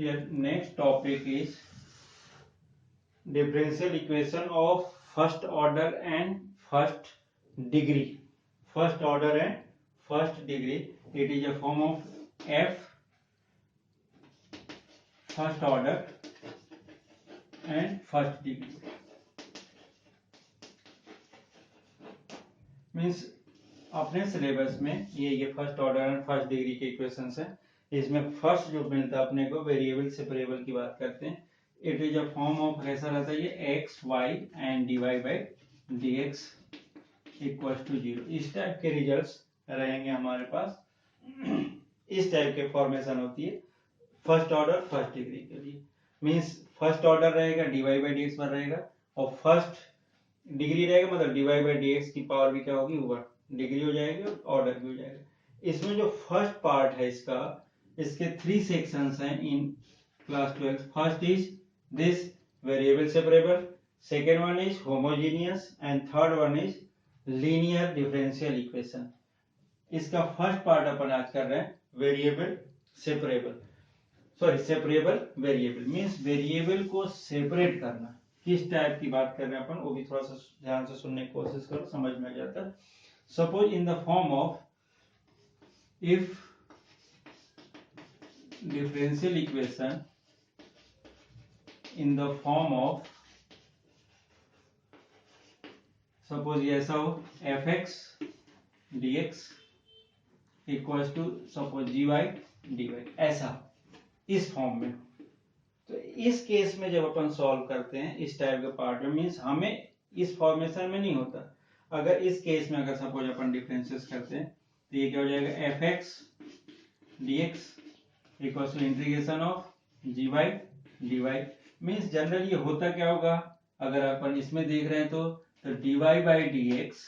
Here next topic is differential equation of first order and first degree. First order and first degree. It is a form of f first order and first degree. Means अपने syllabus में ये first order and first degree के equations हैं. इसमें first जो मिलता है अपने को वेरिएबल सेपरेबल की बात करते हैं. It is a form of कैसा रहता है ये x y and d y by d x equals to 0. इस टाइप के रिजल्ट्स रहेंगे हमारे पास. इस टाइप के फॉर्मेशन होती है फर्स्ट ऑर्डर फर्स्ट डिग्री के लिए. मीन्स फर्स्ट ऑर्डर रहेगा d y by d x पर रहेगा और फर्स्ट डिग्री रहेगा मतलब d y by d x की पावर भी क्या होगी ऊपर डिग्री हो जाएगी और ऑर्डर भी हो जाएगा. इसमें जो फर्स्ट पार्ट है इसका इसके 3 सेक्शंस हैं in class 12. First is this variable separable, second one is homogeneous and third one is linear differential equation. इसका फर्स्ट पार्ट अपन आज कर रहे हैं variable separable. Sorry separable variable means variable को सेपरेट करना. किस टाइप की बात कर रहे हैं अपन वो भी थोड़ा सा ध्यान से सुनने की कोशिश करो, समझ में आ जाता है. Suppose in the form of if differential equation in the form of suppose ये ऐसा हो f x D x equals to suppose g Y D y, ऐसा इस फॉर्म में. तो इस केस में जब अपन सॉल्व करते हैं इस टाइप के पार्ट में मीन्स हमें इस फॉर्मेशन में नहीं होता. अगर इस केस में अगर सपोज अपन डिफरेंशिएट करते हैं तो ये क्या हो जाएगा f x D x equals to integration of g Y D y. Means generally ये होता क्या होगा अगर अपन इसमें देख रहे हैं तो d y by d x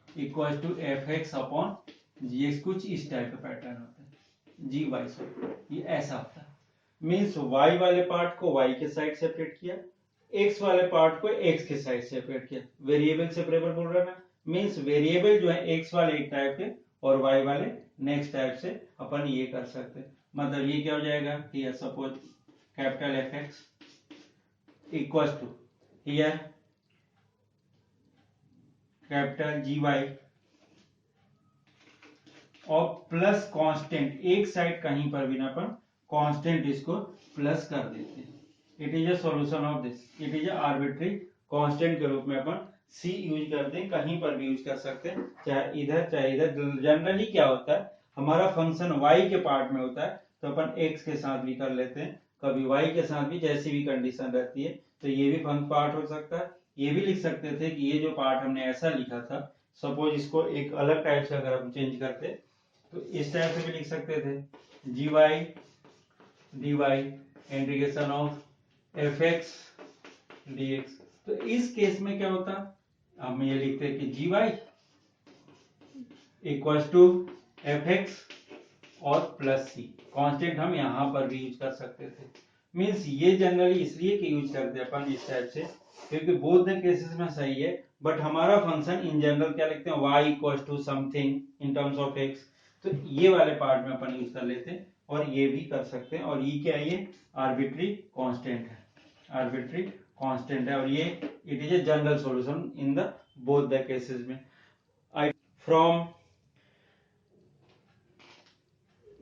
equals to F x upon g x. कुछ इस टाइप का पैटर्न होता है जी वाई सॉरी ये ऐसा होता है. मीन्स y वाले पार्ट को y के साइड सेपरेट किया, x वाले पार्ट को x के साइड सेपरेट किया. वेरिएबल सेपरेबल बोल रहा ना. मीन्स वेरिएबल जो है x वाले एक टाइप के और y वाले नेक्स्ट टाइप से अपन ये कर सकते हैं. मतलब ये क्या हो जाएगा कि suppose capital f x equals to here capital g y और प्लस कांस्टेंट एक साइड कहीं पर भी ना अपन कांस्टेंट इसको प्लस कर देते हैं. It is a solution of this. It is a arbitrary constant के रूप में अपन सी यूज करते हैं, कहीं पर भी यूज कर सकते हैं चाहे इधर चाहे इधर. जनरली क्या होता है हमारा फंक्शन y के पार्ट में होता है तो अपन x के साथ भी कर लेते हैं, कभी y के साथ भी, जैसी भी कंडीशन रहती है. तो ये भी पार्ट हो सकता है. ये भी लिख सकते थे कि ये जो पार्ट हमने ऐसा लिखा था सपोज इसको एक अलग टाइप से अगर हम चेंज करते तो इस टाइप से भी लिख सकते थे G Y D Y integration of F x D X. तो इस केस में क्या होता हम ये लिखते हैं कि G Y equals to F X और प्लस सी. कांस्टेंट हम यहां पर भी यूज कर सकते थे. मींस ये जनरली इसलिए कि यूज करते हैं अपन इस टाइप से क्योंकि बोथ द केसेस में सही है. बट हमारा फंक्शन इन जनरल क्या लिखते हैं y equals to something in terms of x. तो ये वाले पार्ट में अपन यूज कर लेते हैं और ये भी कर सकते हैं. और ये क्या है ये आर्बिट्री कांस्टेंट है. आर्बिट्री कांस्टेंट है और ये it is a general solution in the both the cases में. आई फ्रॉम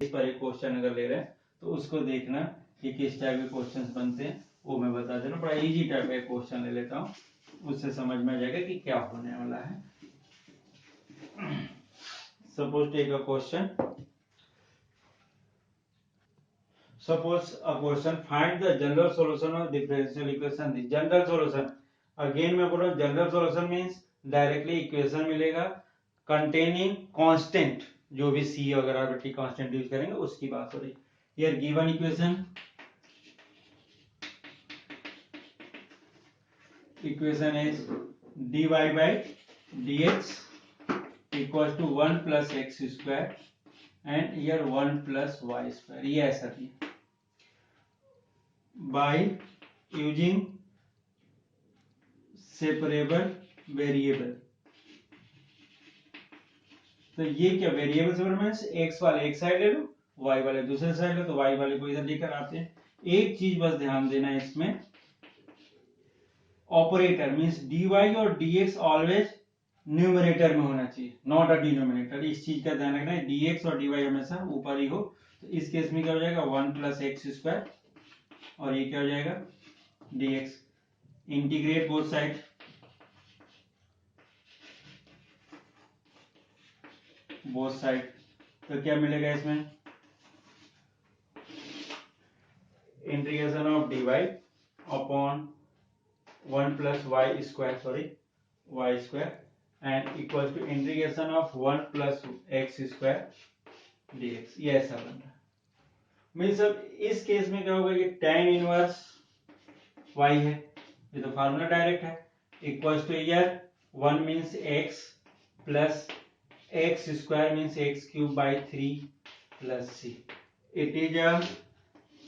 इस पर एक क्वेश्चन अगर ले रहे हैं तो उसको देखना कि किस टाइप के क्वेश्चंस बनते हैं वो मैं बता दे रहा हूँ. बड़ा इजी टाइप का क्वेश्चन ले लेता हूँ उससे समझ में आ जाएगा कि क्या होने वाला है. Suppose take a question. Suppose a question find the general solution of differential equation. The general solution again मैं बोल रहा हूँ general solution means directly equation मिलेगा containing constant जो भी c अगर आर्बिट्री constant यूज करेंगे उसकी बात हो रही. Here given equation is dy by dx equals to 1 plus x square and here 1 plus y square. ये ऐसा थी by using separable variable. तो ये क्या वेरिएबल सेपरेबल मींस x वाले एक साइड ले लो y वाले दूसरे साइड है, तो y वाले को इधर लेकर आते हैं। एक चीज बस ध्यान देना है इसमें, ऑपरेटर मींस dy और dx ऑलवेज न्यूमरेटर में होना चाहिए, नॉट अ डिनोमिनेटर। इस चीज का ध्यान रखना है, dx और dy हमेशा ऊपर ही हो। तो इस केस में क्या हो जाएगा 1 प्लस एक्स स्क्वायर, और ये क्या हो जाएगा dx। इंटीग्रेट बोथ साइड, तो क्या मिलेगा इसमें, integration of dy upon 1 plus Y square and equal to integration of 1 plus x square dx। ये ऐसा बन रहा है। मीन्स अब इस केस में क्या होगा कि tan इनवर्स y है, ये तो फार्मूला डायरेक्ट है, equals two year 1 means x plus x square means x cube by 3 plus c। It is a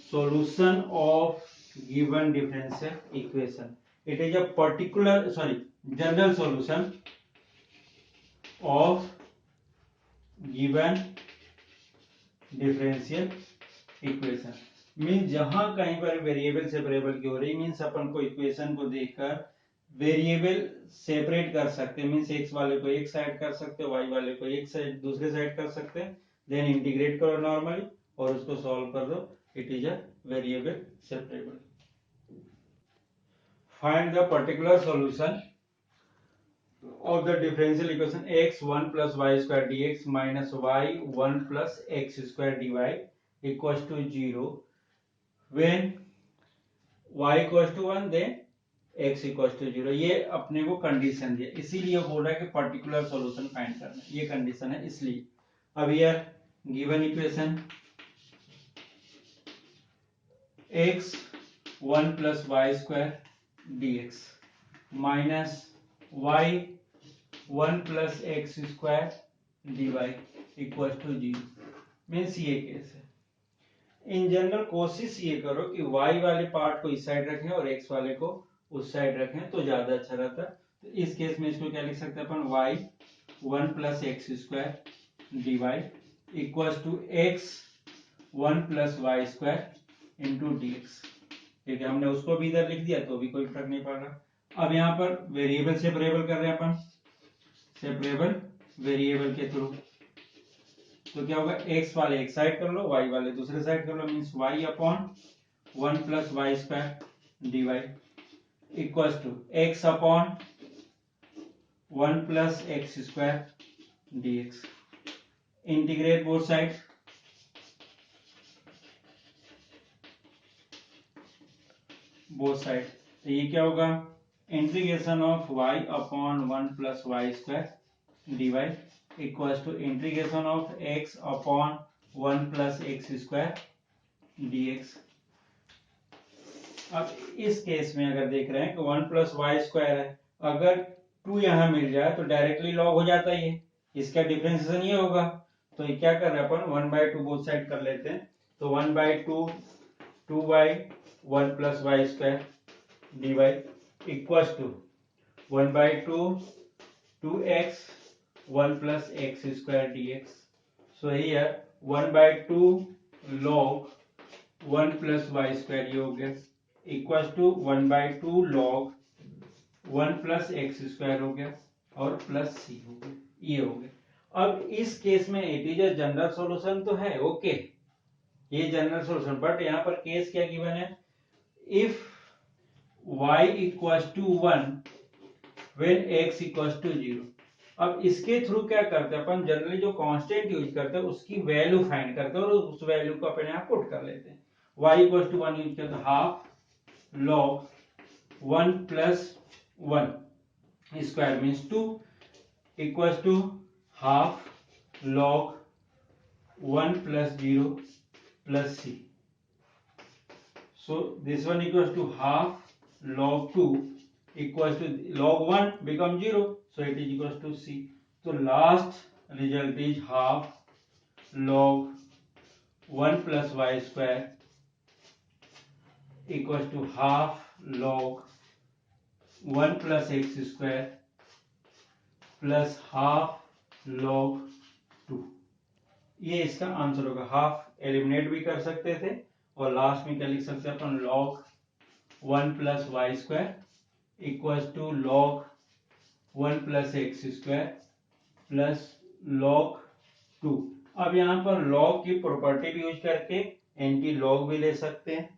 solution of given differential equation. It is a general solution of given differential equation. Means जहां कहीं पर variable separable की हो रही, means अपन को equation को देखकर variable separate कर सकते हैं। मीन्स एक्स वाले को एक साइड कर सकते हो, वाई वाले को एक साइड दूसरे साइड कर सकते हैं, देन इंटीग्रेट करो नॉर्मली और उसको सॉल्व कर दो। It is a variable separable. Find the particular solution of the differential equation x 1 plus y square dx minus y 1 plus x square dy equals to 0 when y equals to 1 then x equals to 0। ये अपने को condition दिया, इसीलिए बोल रहा है कि particular solution find करना, ये कंडीशन है इसलिए। अब यार given equation x 1 plus y square dx minus y 1 plus x square dy equal to 0। Means ये केस है। इन जनरल कोशिश ये करो कि y वाले पार्ट को इस साइड रखें और x वाले को उस साइड रखें तो ज्यादा अच्छा रहता है। तो इस केस में इसको क्या लिख सकते हैं अपन, y 1 plus x square dy equal to x 1 plus Y square into dx। ठीक है, हमने उसको भी इधर लिख दिया तो भी कोई फर्क नहीं पड़ रहा। अब यहाँ पर वेरिएबल सेपरेबल कर रहे हैं अपन, सेपरेबल वेरिएबल के थ्रू, तो क्या होगा x वाले एक साइड कर लो, y वाले दूसरे साइड कर लो, means y upon 1 plus Y square dy equals to x upon 1 plus x square dx। Integrate both side, तो ये क्या होगा integration of y upon 1 plus Y square dy equals to integration of x upon 1 plus x square dx। अब इस case में अगर देख रहे हैं कि 1 प्लस वाई स्क्वायर है, अगर 2 यहां मिल जाए तो डायरेक्टली लॉग हो जाता है, ये इसका डिफरेंशिएशन ये होगा। तो ये क्या कर रहे हैं अपन 1/2 बोथ साइड कर लेते हैं, तो 1/2 2/1 plus Y square dy equals to 1/2 2x 1 plus x square dx। So here 1/2 log 1 plus Y square ये हो गया equals to 1/2 log 1 plus x square हो गया और प्लस सी हो गया, ये हो गया। अब इस केस में it is a general solution तो है, ओके ये जनरल सॉल्यूशन, बट यहाँ पर केस क्या गिवन है, if y equals to 1 when x equals to 0। अब इसके थ्रू क्या करते हैं अपन, जनरली जो कांस्टेंट यूज करते हैं उसकी वैल्यू फाइंड करते हैं और उस वैल्यू को अपने यहाँ पुट कर लेते हैं। y इक्वल्स टू 1 यूज करते हैं, half log 1 plus 1 square means 2 equals to half log 1 plus 0 plus c। So this one equals to half log 2 equals to log 1 become 0, so it is equals to c। So last result is half log 1 plus y square equals to half log 1 plus x square plus half log 2। ये इसका answer होगा, half eliminate भी कर सकते थे और last में क्या लिख सकते हैं अपन, log 1 plus Y square equal to log 1 plus x square plus log 2। अब यहाँ पर log की प्रॉपर्टी भी यूज करके एंटी log भी ले सकते हैं।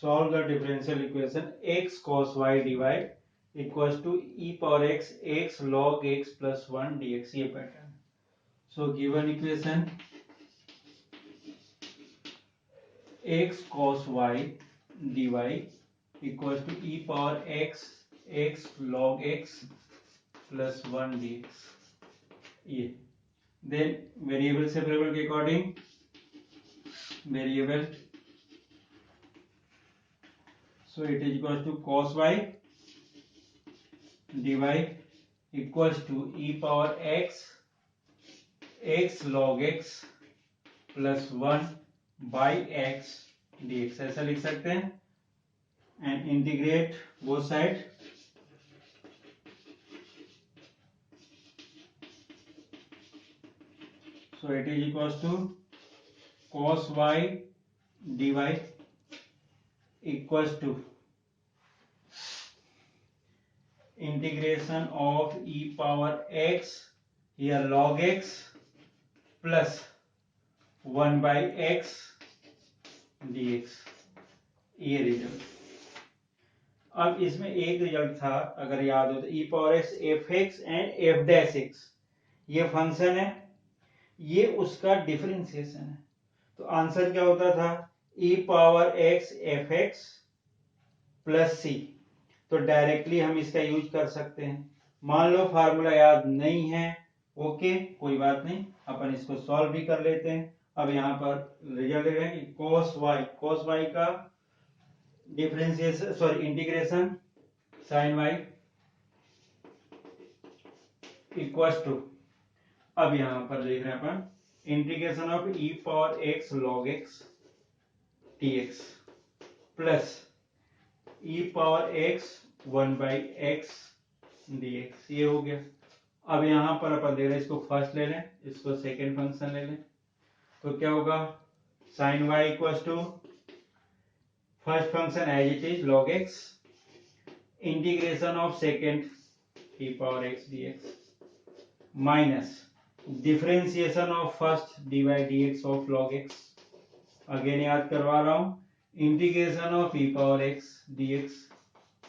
Solve the differential equation x cos y dy equals to e power x log x plus 1 dx, ये pattern. So given equation x cos y dy equals to e power x log x plus 1 dx, ये। Then variable separable के according variable, so it is equals to cos y dy equals to e power x log x plus 1 by x dx, ऐसा लिख सकते हैं। And integrate both side, so it is equals to cos y dy equals to integration of e power x, here log x plus 1 by x dx, ये result. अब इसमें एक result था अगर याद हो तो, e power x F x and F dash x, ये फंक्शन है, ये उसका डिफरेंशिएशन है। तो आंसर क्या होता था, e power x F X plus C. तो डायरेक्टली हम इसका यूज कर सकते हैं। मान लो फार्मूला याद नहीं है, ओके कोई बात नहीं, अपन इसको सॉल्व भी कर लेते हैं। अब यहाँ पर रिजल्ट ले रहे हैं कि cos y का differentiation, sorry integration sin y equals to, अब यहाँ पर देख रहे हैं अपन integration of e power x log x dx plus e power x 1 by x dx, ये हो गया। अब यहाँ पर अपन दे रहे हैं इसको फर्स्ट ले लें, इसको सेकेंड फंक्शन ले लें, तो क्या होगा sin y equals to first function as it is log x integration of second e power x dx minus differentiation of first dy dx of log x, again याद करवा रहा हूं, integration of e power x dx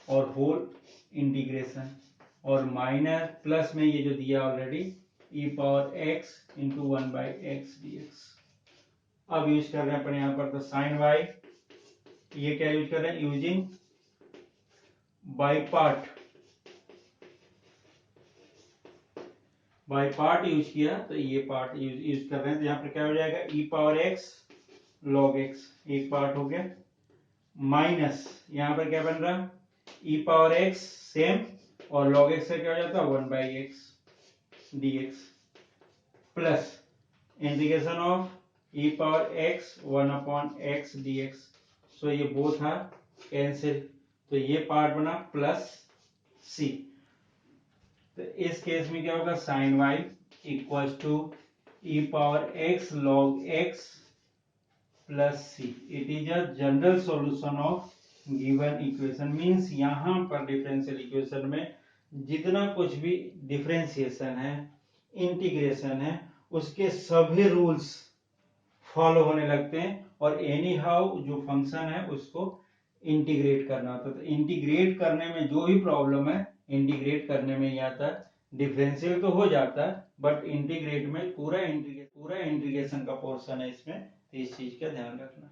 और whole integration, और minor plus में ये जो दिया already e power x into 1 by x dx। अब यूज कर रहे हैं अपन यहाँ पर तो sin y, ये क्या यूज कर रहे हैं, यूजिंग बाई पार्ट यूज किया, तो ये पार्ट यूज कर रहे हैं, तो यहाँ पर क्या हो जाएगा e power x log x, एक पार्ट हो गया, माइनस यहाँ पर क्या बन रहा e पावर x सेम, और log x से क्या हो जाता है 1 by x dx plus integration of e power x 1 upon x dx, सो ये बोथ आर कैंसिल, तो ये पार्ट बना प्लस c। तो इस केस में क्या होगा sin y equals to e power x log x plus c, it is a general solution of given equation. Means यहाँ पर डिफरेंशियल इक्वेशन में जितना कुछ भी डिफरेंशिएशन है, इंटीग्रेशन है, उसके सभी रूल्स फॉलो होने लगते हैं, और एनी हाउ जो फंक्शन है उसको इंटीग्रेट करना होता है। तो इंटीग्रेट करने में जो भी प्रॉब्लम है, इंटीग्रेट करने में ही आता है, डिफरेंशियल तो हो जाता है बट इंटीग्रेट में पूरा इंटीग्रेशन का पोर्शन है इसमें, तो इस चीज का ध्यान रखना।